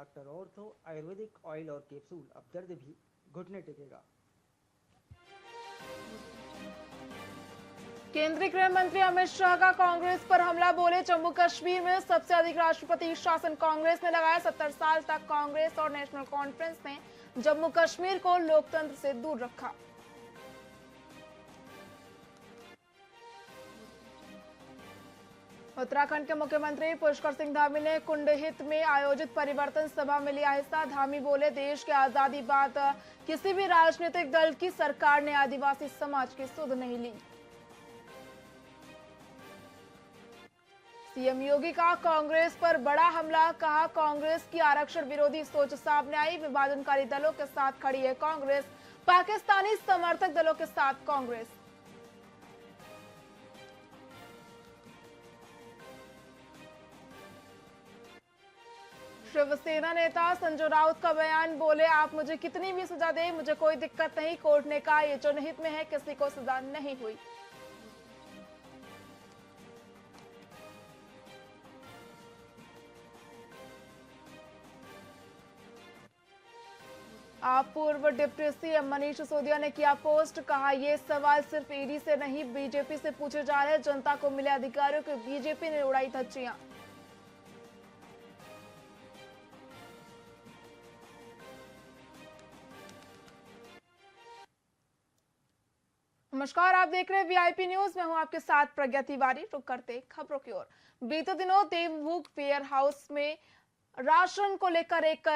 Doctor ortho Ayurvedic oil और capsule, अब दर्द भी घुटने टेकेगा। केंद्रीय गृह मंत्री अमित शाह का कांग्रेस पर हमला, बोले जम्मू कश्मीर में सबसे अधिक राष्ट्रपति शासन कांग्रेस ने लगाया। 70 साल तक कांग्रेस और नेशनल कॉन्फ्रेंस ने जम्मू कश्मीर को लोकतंत्र से दूर रखा। उत्तराखंड के मुख्यमंत्री पुष्कर सिंह धामी ने कुंडहित में आयोजित परिवर्तन सभा में लिया हिस्सा। धामी बोले, देश की आजादी बाद किसी भी राजनीतिक दल की सरकार ने आदिवासी समाज की सुध नहीं ली। सीएम योगी का कांग्रेस पर बड़ा हमला, कहा कांग्रेस की आरक्षण विरोधी सोच सामने आई। विभाजनकारी दलों के साथ खड़ी है कांग्रेस, पाकिस्तानी समर्थक दलों के साथ कांग्रेस। शिवसेना नेता संजय राउत का बयान, बोले आप मुझे कितनी भी सजा दे, मुझे कोई दिक्कत नहीं। कोर्ट ने कहा ये जनहित में है, किसी को सजा नहीं हुई। आप पूर्व डिप्टी सीएम मनीष सिसोदिया ने किया पोस्ट, कहा ये सवाल सिर्फ ईडी से नहीं बीजेपी से पूछे जा रहे हैं। जनता को मिले अधिकारियों की बीजेपी ने उड़ाई धज्जियां। नमस्कार, आप देख रहे हैं वीआईपी न्यूज। मैं हूं आपके साथ प्रज्ञा तिवारी। रुक करते खबरों की ओर। बीते दिनों देवभूख वेयर हाउस में राशन को लेकर एक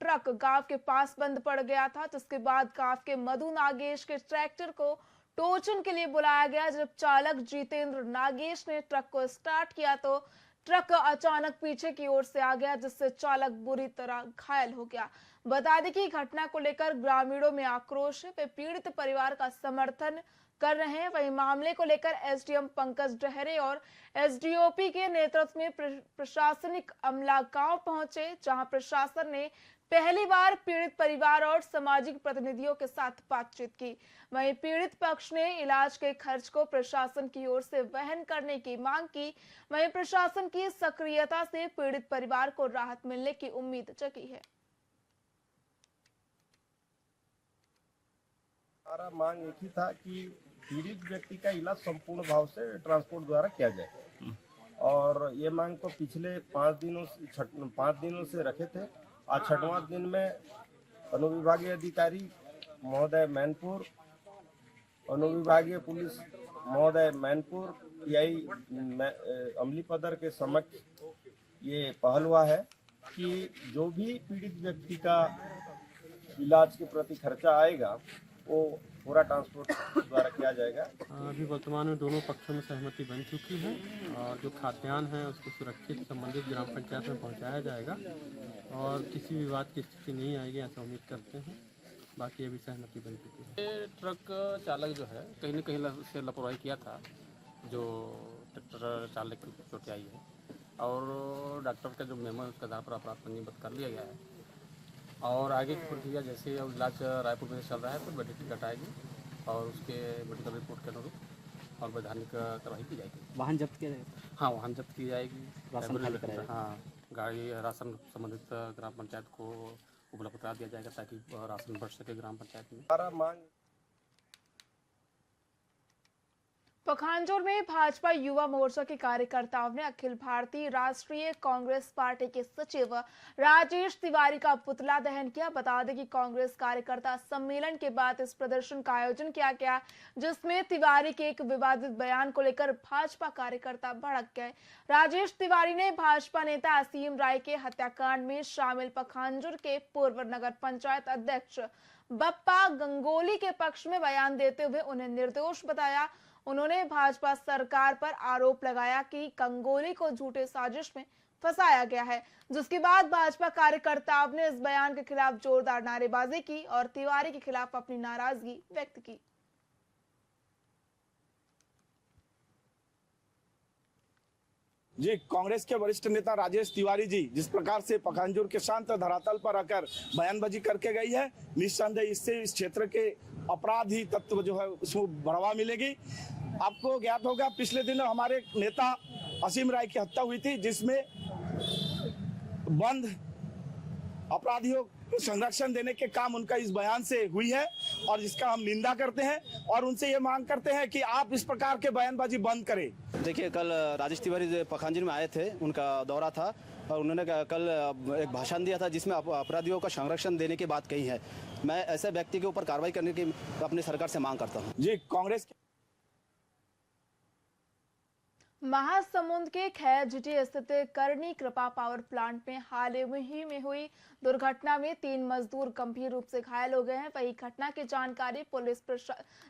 ट्रक गांव के पास बंद पड़ गया था, जिसके बाद गांव के मधु नागेश के ट्रैक्टर को टोचन के लिए बुलाया गया। जब चालक जितेंद्र नागेश ने ट्रक को स्टार्ट किया तो ट्रक अचानक पीछे की ओर से आ गया, जिससे चालक बुरी तरह घायल हो गया। बता दें कि घटना को लेकर ग्रामीणों में आक्रोश है, वे पीड़ित परिवार का समर्थन कर रहे हैं। वहीं मामले को लेकर एसडीएम पंकज डहरे और एसडीओपी के नेतृत्व में प्रशासनिक अमला गांव पहुंचे, जहां प्रशासन ने पहली बार पीड़ित परिवार और सामाजिक प्रतिनिधियों के साथ बातचीत की। वहीं पीड़ित पक्ष ने इलाज के खर्च को प्रशासन की ओर से वहन करने की मांग की। वहीं प्रशासन की सक्रियता से पीड़ित परिवार को राहत मिलने की उम्मीद जगी है। हमारा मांग एक ही था कि पीड़ित व्यक्ति का इलाज संपूर्ण भाव से ट्रांसपोर्ट द्वारा किया जाए, और ये मांग तो पिछले 5 दिनों से रखे थे। आज 6वां दिन में अनुविभागीय अधिकारी महोदय मैनपुर, अनुविभागीय पुलिस महोदय मैनपुर, पीआई अमलीपदर के समक्ष ये पहल हुआ है कि जो भी पीड़ित व्यक्ति का इलाज के प्रति खर्चा आएगा वो पूरा ट्रांसपोर्ट द्वारा किया जाएगा। अभी वर्तमान में दोनों पक्षों में सहमति बन चुकी है और जो खाद्यान्न है उसको सुरक्षित संबंधित ग्राम पंचायत में पहुंचाया जाएगा और किसी विवाद की स्थिति नहीं आएगी, ऐसा उम्मीद करते हैं। बाकी अभी सहमति बन चुकी है। ट्रक चालक जो है कहीं न कहीं से लापरवाही किया था, जो ट्रैक्टर चालक की चोटें आई है, और डॉक्टर का जो मेमो है उसके आधार पर अपराध पंजीबद्ध कर लिया गया है। और आगे की प्रक्रिया जैसे अब इलाज रायपुर में चल रहा है तो मेडिकल टिकट आएगी और उसके मेडिकल रिपोर्ट के अनुरूप और वैधानिक कार्रवाई की जाएगी। वाहन जब्त किया जाएगा? हाँ, वाहन जब्त की जाएगी। राशन खाली कराएगा? हाँ, गाड़ी राशन संबंधित ग्राम पंचायत को उपलब्ध करा दिया जाएगा ताकि राशन बढ़ सके ग्राम पंचायत में। हमारा मांग पखांजूर में भाजपा युवा मोर्चा के कार्यकर्ताओं ने अखिल भारतीय राष्ट्रीय कांग्रेस पार्टी के सचिव राजेश तिवारी का पुतला दहन किया। बता दें कि कांग्रेस कार्यकर्ता सम्मेलन के बाद इस प्रदर्शन का आयोजन किया गया, जिसमें तिवारी के एक विवादित बयान को लेकर भाजपा कार्यकर्ता भड़क गए। राजेश तिवारी ने भाजपा नेता असीम राय के हत्याकांड में शामिल पखांजूर के पूर्व नगर पंचायत अध्यक्ष बप्पा गंगोली के पक्ष में बयान देते हुए उन्हें निर्दोष बताया। उन्होंने भाजपा सरकार पर आरोप लगाया कि गंगोली को झूठे साजिश में फंसाया गया है, जिसके बाद भाजपा कार्यकर्ताओं ने इस बयान के खिलाफ जोरदार नारेबाजी की और तिवारी के खिलाफ अपनी नाराजगी व्यक्त की। जी, कांग्रेस के वरिष्ठ नेता राजेश तिवारी जी जिस प्रकार से पखांजूर के शांत धरातल पर आकर बयानबाजी करके गई है, निस्संदेह इससे इस क्षेत्र के अपराधी तत्व जो है उसमें बढ़ावा मिलेगी। आपको ज्ञात होगा पिछले दिन हमारे नेता असीम राय की हत्या हुई थी, जिसमें बंद अपराधियों को संरक्षण देने के काम उनका इस बयान से हुई है और जिसका हम निंदा करते हैं और उनसे ये मांग करते हैं कि आप इस प्रकार के बयानबाजी बंद करें। देखिए, कल राजेश तिवारी पखांजूर में आए थे, उनका दौरा था और उन्होंने कल एक भाषण दिया था जिसमें अपराधियों का संरक्षण देने की बात कही है। मैं ऐसे व्यक्ति के ऊपर कार्रवाई करने की अपनी सरकार से मांग करता हूँ। जी, कांग्रेस महासमुंद के खैरझिटी स्थित करनी कृपा पावर प्लांट में हाल ही में हुई दुर्घटना में 3 मजदूर गंभीर रूप से घायल हो गए हैं। वही घटना की जानकारी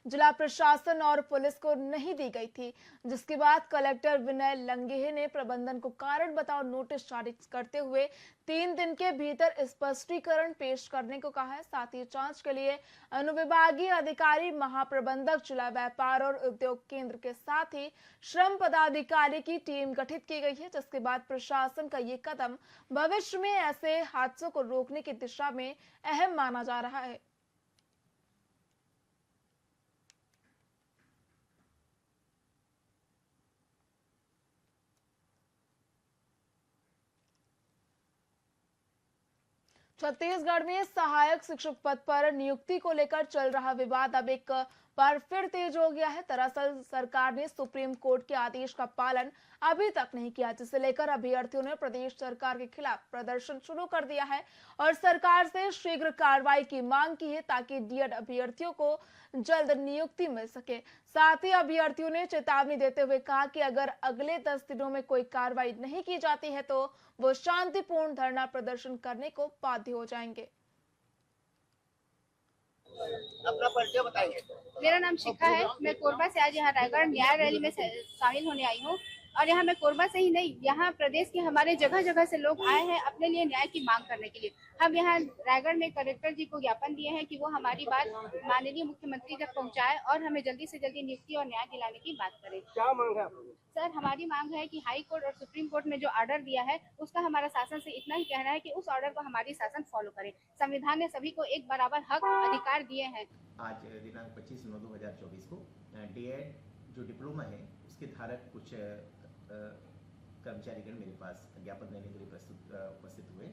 जिला प्रशासन और पुलिस को नहीं दी गई थी, जिसके बाद कलेक्टर विनय लंगेहे ने प्रबंधन को कारण बताओ नोटिस जारी करते हुए 3 दिन के भीतर स्पष्टीकरण पेश करने को कहा है। साथ ही जांच के लिए अनुविभागीय अधिकारी, महाप्रबंधक, जिला व्यापार और उद्योग केंद्र के साथ ही श्रम पदाधिकारी की टीम गठित की गई है, जिसके बाद प्रशासन का ये कदम भविष्य में ऐसे हादसों को रोकने की दिशा में अहम माना जा रहा है। छत्तीसगढ़ में सहायक शिक्षक पद पर नियुक्ति को लेकर चल रहा विवाद अब एक बार फिर तेज हो गया है। दरअसल सरकार ने सुप्रीम कोर्ट के आदेश का पालन अभी तक नहीं किया, जिसे लेकर अभ्यर्थियों ने प्रदेश सरकार के खिलाफ प्रदर्शन शुरू कर दिया है और सरकार से शीघ्र कार्रवाई की मांग की है ताकि डीएड अभ्यर्थियों को जल्द नियुक्ति मिल सके। साथ ही अभ्यर्थियों ने चेतावनी देते हुए कहा कि अगर अगले 10 दिनों में कोई कार्रवाई नहीं की जाती है तो वो शांतिपूर्ण धरना प्रदर्शन करने को बाध्य हो जाएंगे। अपना परिचय बताइए। मेरा नाम शिखा है। मैं कोरबा से आज यहाँ रायगढ़ न्याय रैली में शामिल होने आई हूँ और यहाँ मैं कोरबा से ही नहीं, यहाँ प्रदेश के हमारे जगह जगह से लोग आए हैं अपने लिए न्याय की मांग करने के लिए। हम यहाँ रायगढ़ में कलेक्टर जी को ज्ञापन दिए हैं कि वो हमारी बात माननीय मुख्यमंत्री तक पहुँचाए और हमें जल्दी से जल्दी नियुक्ति और न्याय दिलाने की बात करें। क्या मांग है आपकी? सर, हमारी मांग है कि हाई कोर्ट और सुप्रीम कोर्ट ने जो ऑर्डर दिया है उसका हमारा शासन से इतना ही कहना है कि उस ऑर्डर को हमारी शासन फॉलो करे। संविधान ने सभी को एक बराबर हक अधिकार दिए हैं। आज दिनांक 25/9/2024 को डीएड जो डिप्लोमा है उसके धारक कुछ कर्मचारीगण मेरे पास ज्ञापन देने के लिए उपस्थित हुए।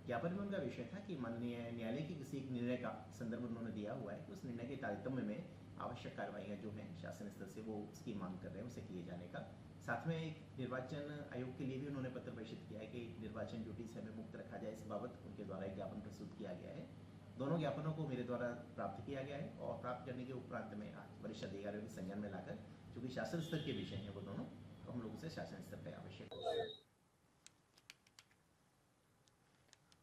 ज्ञापन में उनका विषय था कि माननीय न्यायालय के किसी एक निर्णय का संदर्भ उन्होंने दिया हुआ है कि उस निर्णय के तारतम्य में आवश्यक कार्रवाइयाँ जो हैं शासन स्तर से वो उसकी मांग कर रहे हैं उसे किए जाने का। साथ में एक निर्वाचन आयोग के लिए भी उन्होंने पत्र प्रेषित किया है कि निर्वाचन ड्यूटी से हमें मुक्त रखा जाए। इस बाबत उनके द्वारा एक ज्ञापन प्रस्तुत किया गया है। दोनों ज्ञापनों को मेरे द्वारा प्राप्त किया गया है और प्राप्त करने के उपरांत में वरिष्ठ अधिकारियों के संज्ञान में लाकर चूंकि शासन स्तर के विषय हैं वो दोनों, तो हम लोगों से शासन स्तर पर आवश्यक है।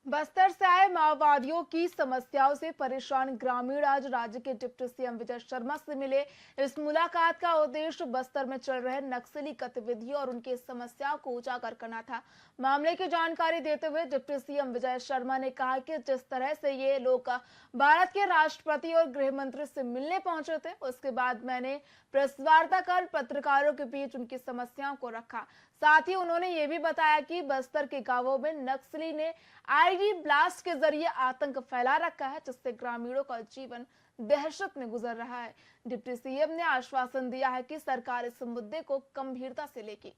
बस्तर से आए माओवादियों की समस्याओं से परेशान ग्रामीण आज राज्य के डिप्टी सीएम विजय शर्मा से मिले। इस मुलाकात का उद्देश्य बस्तर में चल रहे नक्सली गतिविधियों और उनकी समस्याओं को उजागर करना था। मामले की जानकारी देते हुए डिप्टी सीएम विजय शर्मा ने कहा कि जिस तरह से ये लोग भारत के राष्ट्रपति और गृह मंत्री से मिलने पहुंचे थे, उसके बाद मैंने प्रेस वार्ता कर पत्रकारों के बीच उनकी समस्याओं को रखा। साथ ही उन्होंने ये भी बताया कि बस्तर के गांवों में नक्सली ने आईडी ब्लास्ट के जरिए आतंक फैला रखा है, जिससे ग्रामीणों का जीवन दहशत में गुजर रहा है। डिप्टी सीएम ने आश्वासन दिया है कि सरकार इस मुद्दे को गंभीरता से लेगी।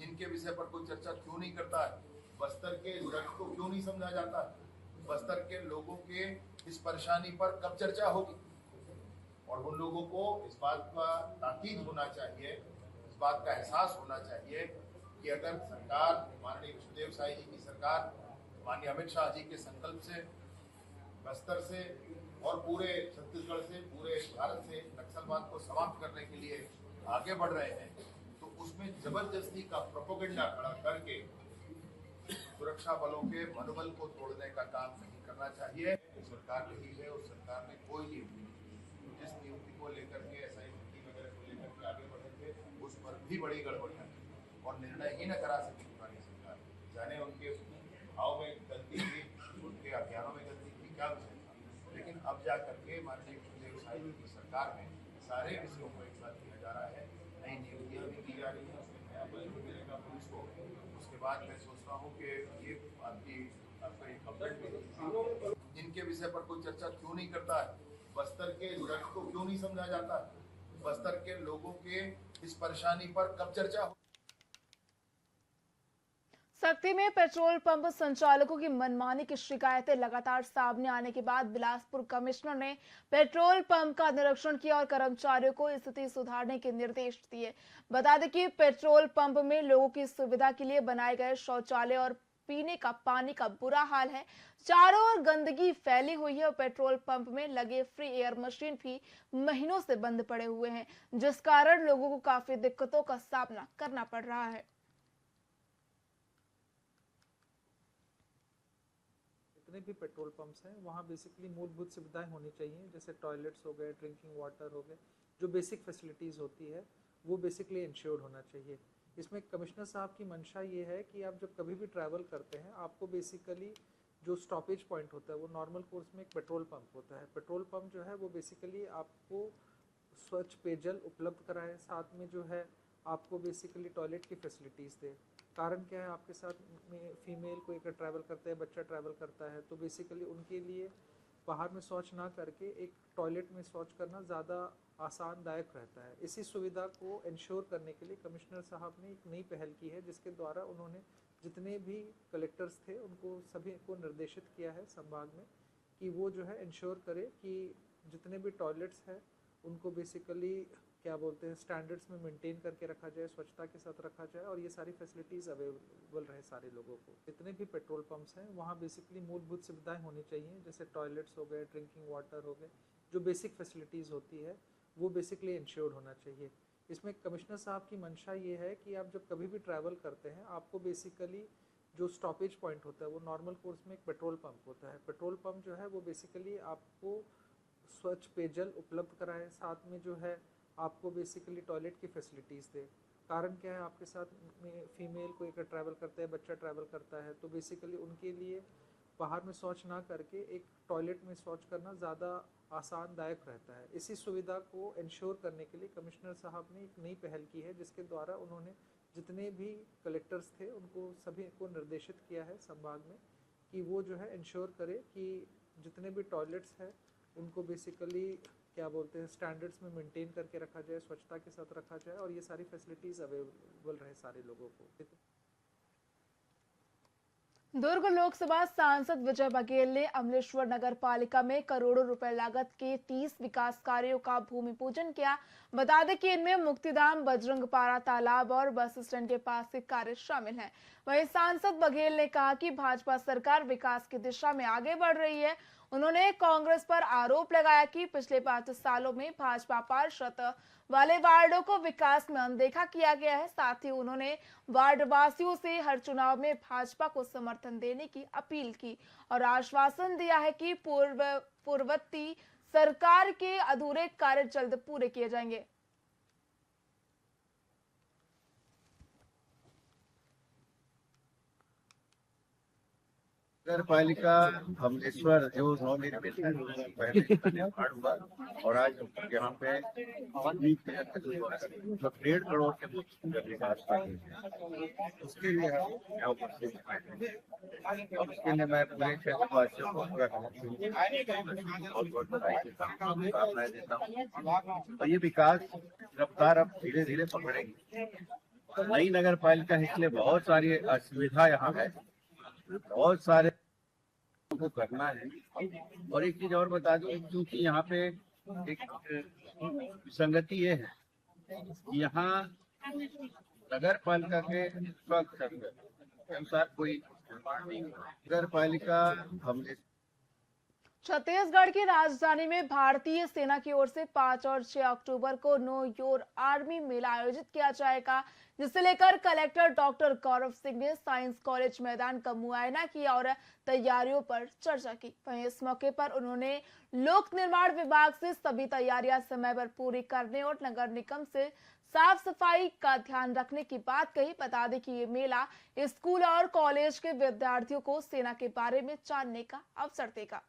इनके विषय पर कोई चर्चा क्यों नहीं करता है? बस्तर के दर्द को क्यों नहीं समझा जाता है? बस्तर के लोगों के इस परेशानी पर कब चर्चा होगी? और उन लोगों को इस बात का ताकीद होना चाहिए, इस बात का एहसास होना चाहिए कि अगर सरकार, माननीय विष्णुदेव साई जी की सरकार, माननीय अमित शाह जी के संकल्प से बस्तर से और पूरे छत्तीसगढ़ से, पूरे भारत से नक्सलवाद को समाप्त करने के लिए आगे बढ़ रहे हैं, तो उसमें जबरदस्ती का प्रोपेगेंडा खड़ा करके सुरक्षा बलों के मनोबल को तोड़ने का काम नहीं करना चाहिए। सरकार रही है और सरकार ने कोई नियुक्ति नहीं, जिस नियुक्ति को लेकर के SIT वगैरह को लेकर के आगे बढ़े थे उस पर भी बड़ी गड़बड़ियाँ थी और निर्णय ही न करा सकी पुरानी सरकार। जाने उनके भाव में गलती थी, उनके अभियानों में गलती थी, क्या विषय था। लेकिन अब जा करके माननीय विष्णुदेव साई जी की सरकार में सारे विषयों को एक साथ किया जा रहा है, नई नियुक्तियाँ भी की जा रही है, उसमें नया बल भी मिलेगा पुलिस को। उसके बाद मैं सोचता हूँ कि ये आपका एक अपडेट भी इनके विषय पर कोई चर्चा क्यों नहीं करता है? बस्तर के दर्द को क्यों नहीं समझा जाता? बस्तर के लोगों के इस परेशानी पर कब चर्चा हो? सख्ती में पेट्रोल पंप संचालकों की मनमानी की शिकायतें लगातार सामने आने के बाद बिलासपुर कमिश्नर ने पेट्रोल पंप का निरीक्षण किया और कर्मचारियों को स्थिति सुधारने के निर्देश दिए। बता दें कि पेट्रोल पंप में लोगों की सुविधा के लिए बनाए गए शौचालय और पीने का पानी का बुरा हाल है। चारों ओर गंदगी फैली हुई है और पेट्रोल पंप में लगे फ्री एयर मशीन भी महीनों से बंद पड़े हुए हैं, जिस कारण लोगों को काफी दिक्कतों का सामना करना पड़ रहा है। जितने भी पेट्रोल पंप्स हैं वहाँ बेसिकली मूलभूत सुविधाएं होनी चाहिए, जैसे टॉयलेट्स हो गए, ड्रिंकिंग वाटर हो गए, जो बेसिक फैसिलिटीज़ होती है वो बेसिकली इंश्योर्ड होना चाहिए। इसमें कमिश्नर साहब की मंशा ये है कि आप जब कभी भी ट्रैवल करते हैं आपको बेसिकली जो स्टॉपेज पॉइंट होता है वो नॉर्मल कोर्स में एक पेट्रोल पंप होता है। पेट्रोल पंप जो है वो बेसिकली आपको स्वच्छ पेयजल उपलब्ध कराए, साथ में जो है आपको बेसिकली टॉयलेट की फैसिलिटीज़ दे। कारण क्या है, आपके साथ में फीमेल कोई अगर ट्रैवल करता है, बच्चा ट्रैवल करता है, तो बेसिकली उनके लिए बाहर में शौच ना करके एक टॉयलेट में शौच करना ज़्यादा आसानदायक रहता है। इसी सुविधा को इंश्योर करने के लिए कमिश्नर साहब ने एक नई पहल की है, जिसके द्वारा उन्होंने जितने भी कलेक्टर्स थे उनको सभी को निर्देशित किया है संभाग में कि वो जो है इंश्योर करे कि जितने भी टॉयलेट्स हैं उनको बेसिकली क्या बोलते हैं स्टैंडर्ड्स में मेंटेन करके रखा जाए, स्वच्छता के साथ रखा जाए और ये सारी फैसिलिटीज़ अवेलेबल रहे सारे लोगों को। जितने भी पेट्रोल पंप्स हैं वहाँ बेसिकली मूलभूत सुविधाएं होनी चाहिए, जैसे टॉयलेट्स हो गए, ड्रिंकिंग वाटर हो गए, जो बेसिक फैसिलिटीज़ होती है वो बेसिकली इंश्योर्ड होना चाहिए। इसमें कमिश्नर साहब की मंशा ये है कि आप जब कभी भी ट्रैवल करते हैं आपको बेसिकली जो स्टॉपेज पॉइंट होता है वो नॉर्मल कोर्स में एक पेट्रोल पंप होता है। पेट्रोल पंप जो है वो बेसिकली आपको स्वच्छ पेयजल उपलब्ध कराए, साथ में जो है आपको बेसिकली टॉयलेट की फैसिलिटीज़ दे। कारण क्या है, आपके साथ में फीमेल कोई अगर ट्रैवल करता है, बच्चा ट्रैवल करता है, तो बेसिकली उनके लिए बाहर में शौच ना करके एक टॉयलेट में शौच करना ज़्यादा आसानदायक रहता है। इसी सुविधा को इंश्योर करने के लिए कमिश्नर साहब ने एक नई पहल की है, जिसके द्वारा उन्होंने जितने भी कलेक्टर्स थे उनको सभी को निर्देशित किया है संभाग में कि वो जो है इंश्योर करे कि जितने भी टॉयलेट्स हैं उनको बेसिकली क्या बोलते हैं स्टैंडर्ड्स में मेंटेन करके रखा जाए, स्वच्छता के साथ रखा जाए और ये सारी फैसिलिटीज़ अवेलेबल रहे सारे लोगों को। दुर्ग लोकसभा सांसद विजय बघेल ने अमलेश्वर नगर पालिका में करोड़ों रुपए लागत के 30 विकास कार्यों का भूमि पूजन किया। बता दें कि इनमें मुक्तिधाम, बजरंगपारा तालाब और बस स्टैंड के पास के कार्य शामिल हैं। वहीं सांसद बघेल ने कहा कि भाजपा सरकार विकास की दिशा में आगे बढ़ रही है। उन्होंने कांग्रेस पर आरोप लगाया कि पिछले 5 सालों में भाजपा पार्षद वाले वार्डों को विकास में अनदेखा किया गया है। साथ ही उन्होंने वार्ड वासियों से हर चुनाव में भाजपा को समर्थन देने की अपील की और आश्वासन दिया है कि पूर्ववर्ती सरकार के अधूरे कार्य जल्द पूरे किए जाएंगे। नगर पालिका अमलेश्वर जो नवनिर्मित है पहले निर्माण हुआ और आज यहाँ पे 1.5 करोड़ के विकास उसके लिए यहाँ उपस्थित और उसके लिए मैं पूरे क्षेत्रवासियों को पूरा बहुत शुभकामनाएं देता हूँ। और ये विकास रफ्तार अब धीरे धीरे पकड़ेगी। नई नगर पालिका इसलिए बहुत सारी असुविधा यहाँ है, बहुत सारे को करना है। और एक चीज और बता दूं, क्योंकि यहाँ पे एक विसंगति ये है कि यहाँ नगर पालिका के अनुसार कोई नगर पालिका हमने छत्तीसगढ़ की राजधानी में भारतीय सेना की ओर से 5 और 6 अक्टूबर को नो योर आर्मी मेला आयोजित किया जाएगा, जिसे लेकर कलेक्टर डॉक्टर गौरव सिंह ने साइंस कॉलेज मैदान का मुआयना किया और तैयारियों पर चर्चा की। वहीं इस मौके पर उन्होंने लोक निर्माण विभाग से सभी तैयारियां समय पर पूरी करने और नगर निगम से साफ सफाई का ध्यान रखने की बात कही। बता दें कि ये मेला स्कूल और कॉलेज के विद्यार्थियों को सेना के बारे में जानने का अवसर देगा।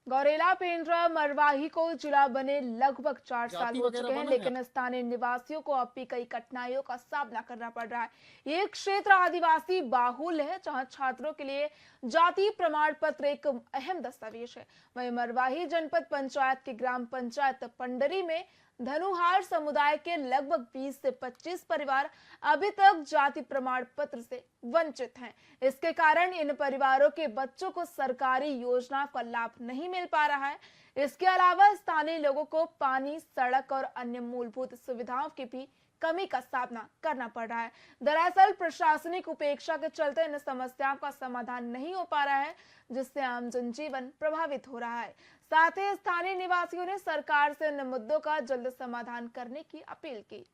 गौरेला पेंड्रा मरवाही को जिला बने लगभग 4 साल हो चुके हैं, लेकिन स्थानीय निवासियों को अब भी कई कठिनाइयों का सामना करना पड़ रहा है। ये क्षेत्र आदिवासी बाहुल है, जहां छात्रों के लिए जाति प्रमाण पत्र एक अहम दस्तावेज है। वहीं मरवाही जनपद पंचायत के ग्राम पंचायत पंडरी में धनुहार समुदाय के लगभग 20 से 25 परिवार अभी तक जाति प्रमाण पत्र से वंचित हैं। इसके कारण इन परिवारों के बच्चों को सरकारी योजनाओं का लाभ नहीं मिल पा रहा है। इसके अलावा स्थानीय लोगों को पानी, सड़क और अन्य मूलभूत सुविधाओं की भी कमी का सामना करना पड़ रहा है। दरअसल प्रशासनिक उपेक्षा के चलते इन समस्याओं का समाधान नहीं हो पा रहा है, जिससे आम जनजीवन प्रभावित हो रहा है। साथ ही स्थानीय निवासियों ने सरकार से इन मुद्दों का जल्द समाधान करने की अपील की।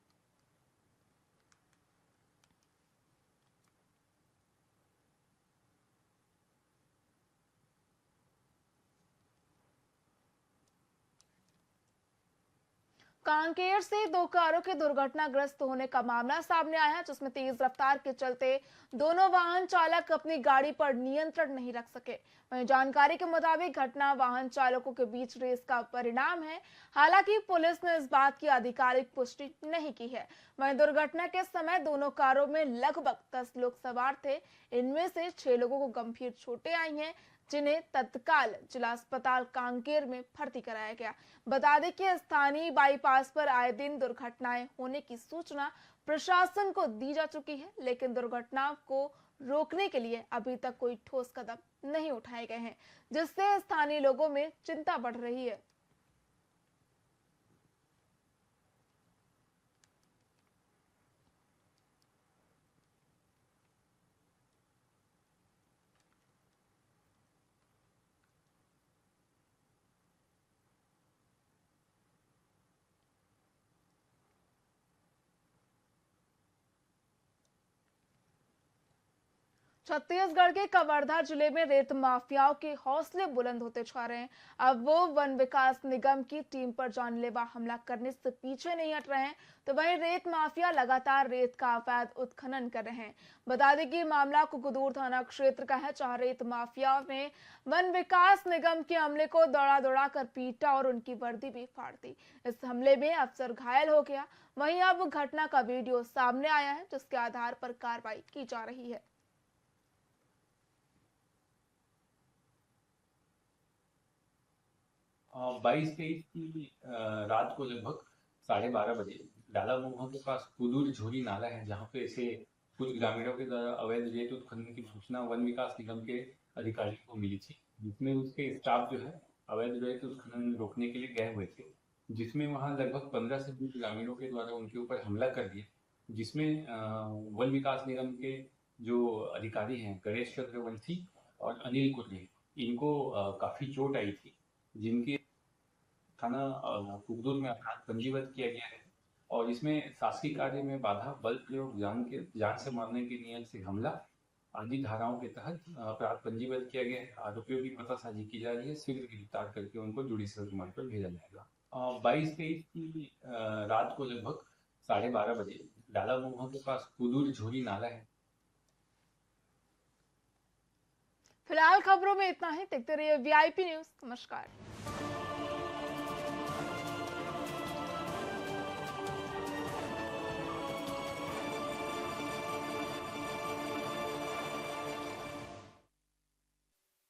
कांकेर से 2 कारों के दुर्घटनाग्रस्त होने का मामला सामने आया है, जिसमें तेज रफ्तार के चलते दोनों वाहन चालक अपनी गाड़ी पर नियंत्रण नहीं रख सके। वहीं जानकारी के मुताबिक घटना वाहन चालकों के बीच रेस का परिणाम है। हालांकि पुलिस ने इस बात की आधिकारिक पुष्टि नहीं की है। वहीं दुर्घटना के समय दोनों कारों में लगभग 10 लोग सवार थे। इनमें से 6 लोगों को गंभीर चोटें आई हैं, जिन्हें तत्काल जिला अस्पताल कांकेर में भर्ती कराया गया। बता दें कि स्थानीय बाईपास पर आए दिन दुर्घटनाएं होने की सूचना प्रशासन को दी जा चुकी है, लेकिन दुर्घटनाओं को रोकने के लिए अभी तक कोई ठोस कदम नहीं उठाए गए हैं, जिससे स्थानीय लोगों में चिंता बढ़ रही है। छत्तीसगढ़ के कवर्धा जिले में रेत माफियाओं के हौसले बुलंद होते जा रहे हैं। अब वो वन विकास निगम की टीम पर जानलेवा हमला करने से पीछे नहीं हट रहे हैं, तो वहीं रेत माफिया लगातार रेत का अवैध उत्खनन कर रहे हैं। बता दें कि मामला कुकुदूर थाना क्षेत्र का है, जहां रेत माफिया ने वन विकास निगम के अमले को दौड़ा कर पीटा और उनकी वर्दी भी फाड़ दी। इस हमले में अफसर घायल हो गया। वहीं अब घटना का वीडियो सामने आया है, जिसके आधार पर कार्रवाई की जा रही है। 22-23 की रात को लगभग 12:30 बजे डालामुहा के पास कुदूर झोरी नाला है, जहाँ पे ऐसे कुछ ग्रामीणों के द्वारा अवैध रेत उत्खनन की सूचना वन विकास निगम के अधिकारियों को मिली थी, जिसमें उसके स्टाफ जो है अवैध रेत उत्खनन रोकने के लिए गए हुए थे, जिसमें वहाँ लगभग 15 से 20 ग्रामीणों के द्वारा उनके ऊपर हमला कर दिया, जिसमें वन विकास निगम के जो अधिकारी हैं गणेश चक्रवंशी और अनिल कुर्रे, इनको काफ़ी चोट आई थी, जिनके थाना कुकदूर में अपराध पंजीबद्ध किया गया है और इसमें शासकीय कार्य में बाधा, बल प्रयोग, जान से मारने के नियम से हमला आदि धाराओं के तहत अपराध पंजीबद्ध किया गया है। आरोपियों की पतासाजी की जा रही है, शीघ्र गिरफ्तार करके उनको जुडिशियल रिमांड पर भेजा जाएगा। 22-23 की रात को लगभग 12:30 बजे डालामुहा के पास कुदूर झोरी नाला है। फिलहाल खबरों में इतना ही। देखते रहिए VIP न्यूज। नमस्कार।